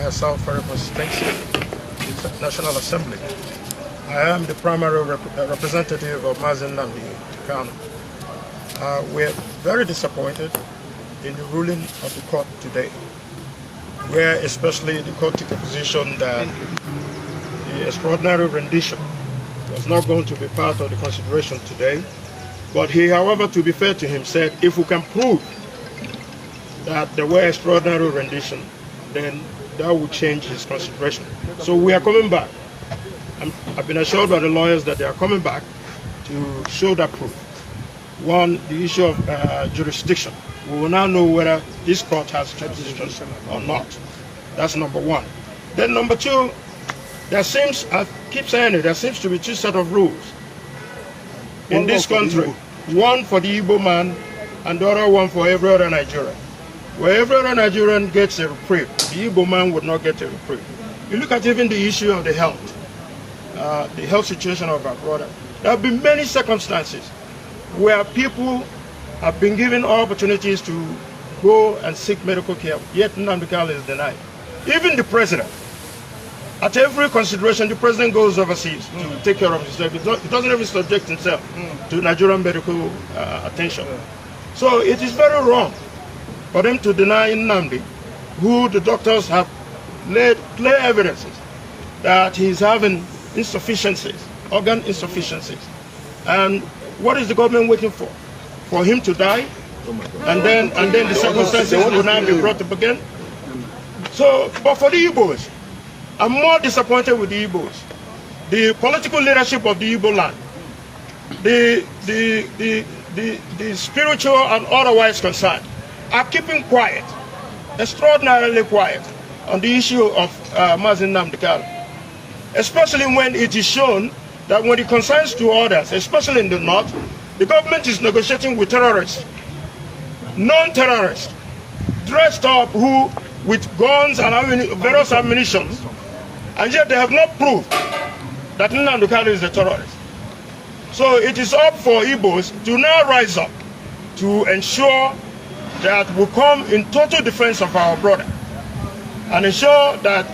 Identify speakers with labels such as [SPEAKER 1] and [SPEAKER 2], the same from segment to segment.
[SPEAKER 1] Umuahia South Federal Constituency, the National Assembly. I am the primary representative of Nnamdi Kanu. We're very disappointed in the ruling of the court today, where especially the court took a position that the extraordinary rendition was not going to be part of the consideration today. But he, however, to be fair to him, said if we can prove that there were extraordinary rendition, then that would change his consideration. So we are coming back. I've been assured by the lawyers that they are coming back to show that proof. One, the issue of jurisdiction. We will now know whether this court has jurisdiction or not. That's number one. Then number two, there seems, I keep saying it, there seems to be two sets of rules in this country. One for the Igbo man and the other one for every other Nigerian. Where every other Nigerian gets a reprieve, the Igbo man would not get a reprieve. You look at even the issue of the health situation of our brother. There have been many circumstances where people have been given opportunities to go and seek medical care, yet Nnamdi Kanu is denied. Even the president, at every consideration, the president goes overseas to take care of himself. He doesn't even subject himself to Nigerian medical attention. So it is very wrong for them to deny Nnamdi, who the doctors have laid clear evidences that he's having insufficiencies, organ insufficiencies. And what is the government waiting for? For him to die? And then the circumstances will now be brought up again? So, but for the Igbos, I'm more disappointed with the Igbos. The political leadership of the Igbo land, the spiritual and otherwise concerned, are keeping quiet, extraordinarily quiet, on the issue of Nnamdi Kanu. Especially when it is shown that when it concerns to others, especially in the north, the government is negotiating with terrorists, non-terrorists, dressed up who with guns and various ammunition, and yet they have not proved that Nnamdi Kanu is a terrorist. So it is up for Igbos to now rise up to ensure that we come in total defense of our brother and ensure that,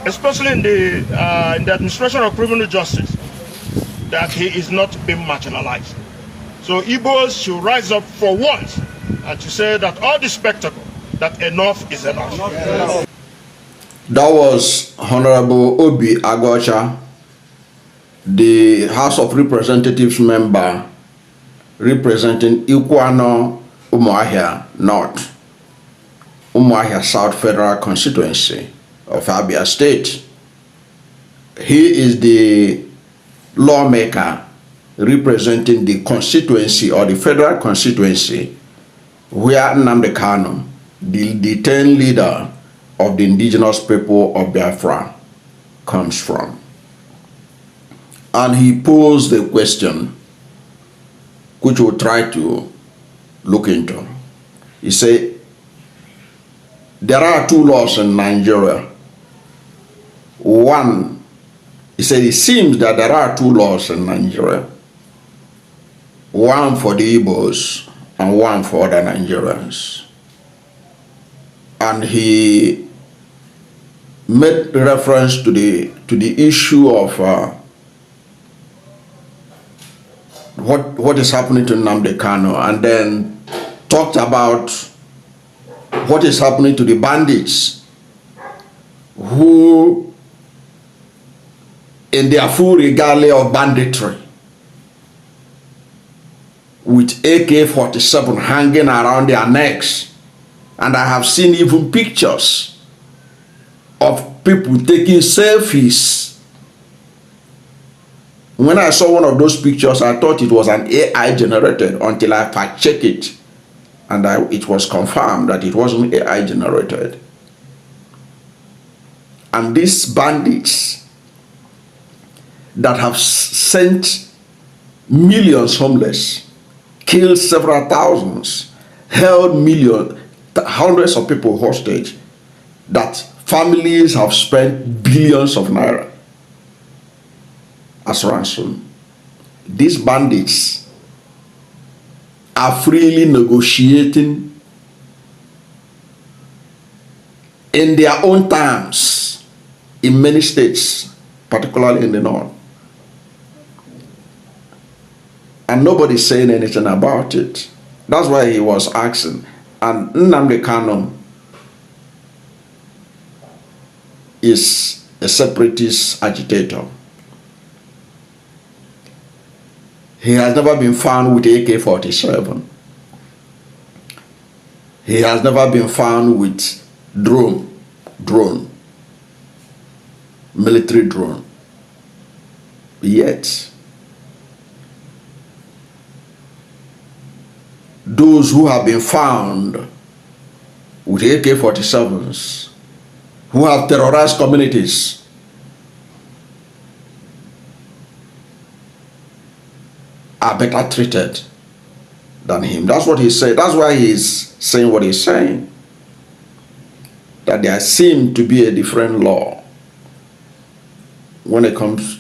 [SPEAKER 1] especially in the administration of criminal justice, that he is not being marginalized. So Igbos should rise up for once and to say that all the spectacle, that enough is enough.
[SPEAKER 2] That was Honourable Obi Aguocha, the House of Representatives member representing Ikwano Umuahia North, Umuahia South Federal Constituency of Abia State. He is the lawmaker representing the constituency or the federal constituency where Nnamdi Kanu, the 10th leader of the Indigenous People of Biafra, comes from. And he posed the question, which we'll try to look into. He said, there are two laws in Nigeria. One, he said, it seems that there are two laws in Nigeria. One for the Igbos and one for other Nigerians. And he made reference to the issue of what is happening to Nnamdi Kanu, and then talked about what is happening to the bandits who, in their full regalia of banditry, with AK-47 hanging around their necks. And I have seen even pictures of people taking selfies. When I saw one of those pictures, I thought it was an AI generated until I fact-checked it. And it was confirmed that it wasn't AI generated. And these bandits that have sent millions homeless, killed several thousands, held hundreds of people hostage, that families have spent billions of naira as ransom. These bandits are freely negotiating in their own terms in many states, particularly in the north. And nobody's saying anything about it. That's why he was asking. And Nnamdi Kanu is a separatist agitator. He has never been found with AK-47. He has never been found with drone, military drone. Yet, those who have been found with AK-47s, who have terrorized communities, are better treated than him. That's what he said. That's why he's saying what he's saying. That there seems to be a different law when it comes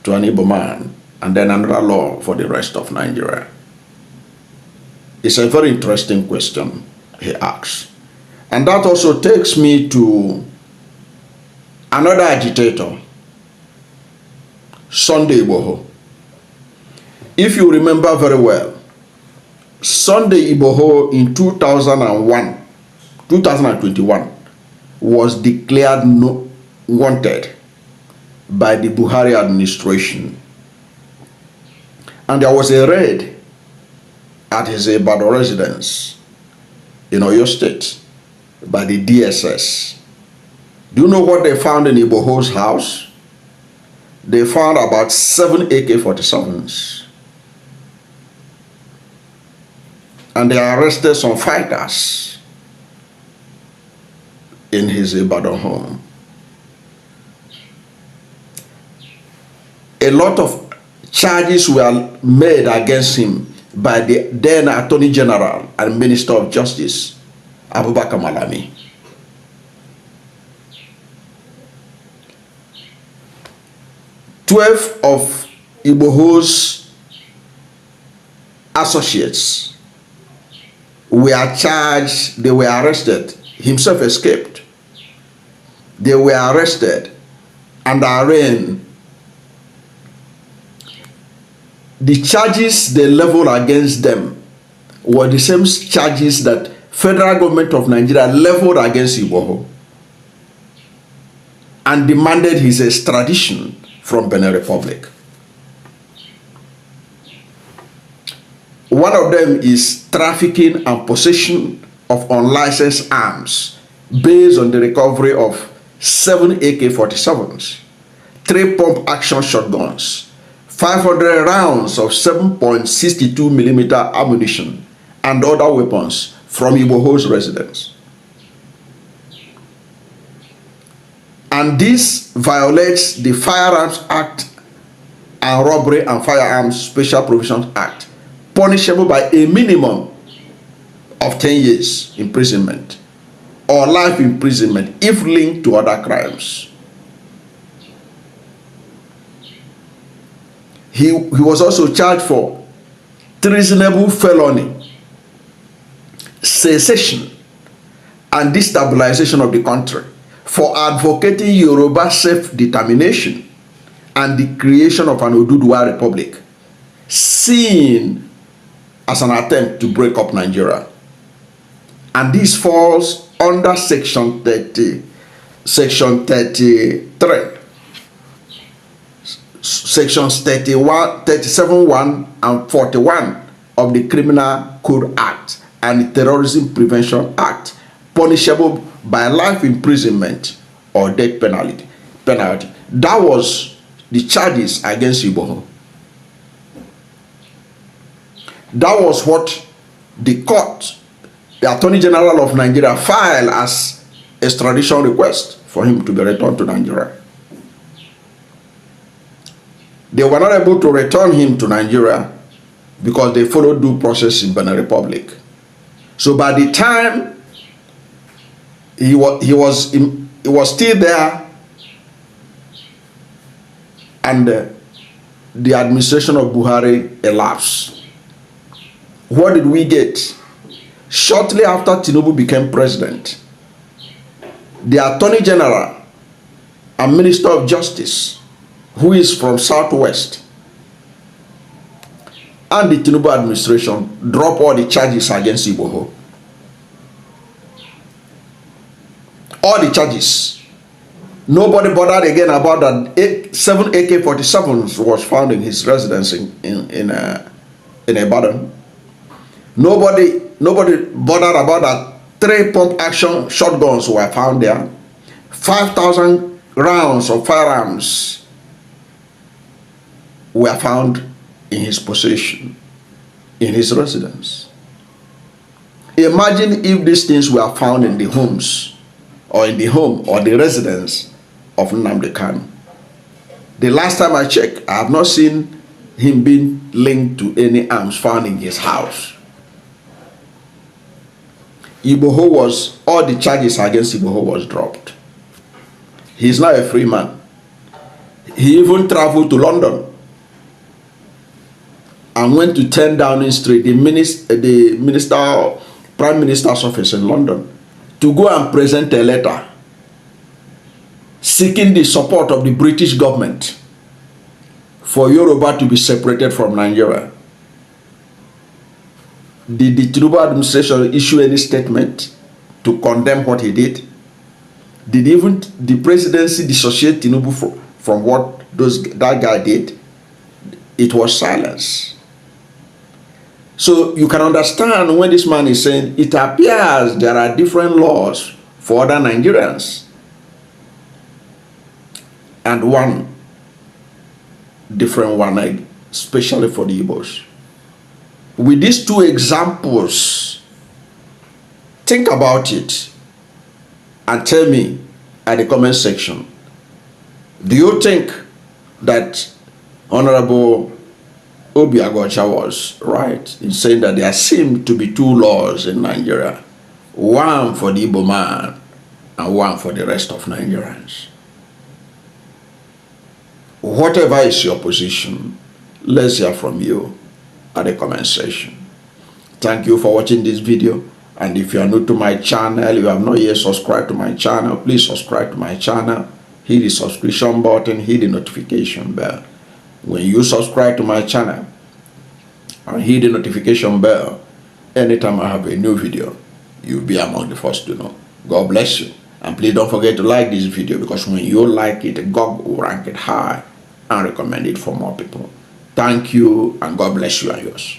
[SPEAKER 2] to an Igbo man, and then another law for the rest of Nigeria. It's a very interesting question he asks. And that also takes me to another agitator, Sunday Igboho. If you remember very well, Sunday Igboho in 2021 was declared wanted by the Buhari administration. And there was a raid at his Ibadan residence in Oyo State by the DSS. Do you know what they found in Igboho's house? They found about 7 AK-47s. And they arrested some fighters in his Ibadan home. A lot of charges were made against him by the then Attorney General and Minister of Justice, Abubakar Malami. Twelve of Igboho's associates were charged, they were arrested. Himself escaped. They were arrested and arraigned. The charges they leveled against them were the same charges that federal government of Nigeria leveled against Igboho and demanded his extradition from Benin Republic. One of them is trafficking and possession of unlicensed arms based on the recovery of 7 AK-47s, 3 pump-action shotguns, 500 rounds of 7.62mm ammunition, and other weapons from Igboho's residence. And this violates the Firearms Act and Robbery and Firearms Special Provisions Act, punishable by a minimum of 10 years imprisonment or life imprisonment if linked to other crimes. He was also charged for treasonable felony, secession, and destabilization of the country, for advocating Yoruba self-determination and the creation of an Oduduwa Republic, seen as an attempt to break up Nigeria. And this falls under Section 30, Section 33, Sections 31, 37(1) and 41 of the Criminal Code Act and the Terrorism Prevention Act, punishable by life imprisonment or death penalty. That was the charges against Igboho. That was what the court, the Attorney General of Nigeria, filed as extradition request for him to be returned to Nigeria. They were not able to return him to Nigeria because they followed due process in Benin Republic. So by the time he was still there, and the administration of Buhari elapsed. What did we get? Shortly after Tinubu became president, the Attorney General and Minister of Justice, who is from Southwest, and the Tinubu administration drop all the charges against Igbo. All the charges. Nobody bothered again about that. 7 AK-47s was found in his residence in Ibadan. Nobody bothered about that. 3 pump action shotguns were found there. 5,000 rounds of firearms were found in his possession, in his residence. Imagine if these things were found in the homes, or in the home or the residence of Nnamdi Kanu. The last time I checked, I have not seen him being linked to any arms found in his house. All the charges against Igbo was dropped. He is now a free man. He even traveled to London and went to 10 Downing Street, the Prime Minister's office in London, to go and present a letter seeking the support of the British government for Yoruba to be separated from Nigeria. Did the Tinubu administration issue any statement to condemn what he did? Did even the presidency dissociate Tinubu from what that guy did? It was silence. So you can understand when this man is saying it appears there are different laws for other Nigerians and one different one, especially for the Igbos. With these two examples, think about it and tell me at the comment section, do you think that Honourable Obi Aguocha was right in saying that there seem to be 2 laws in Nigeria, one for the Igbo man and one for the rest of Nigerians? Whatever is your position, let's hear from you at the comment section. Thank you for watching this video, and if you are new to my channel, you have not yet subscribed to my channel, please subscribe to my channel, hit the subscription button, hit the notification bell. When you subscribe to my channel and hit the notification bell, anytime I have a new video, you'll be among the first to know. God bless you. And please don't forget to like this video, because when you like it, God will rank it high and recommend it for more people. Thank you, and God bless you and yours.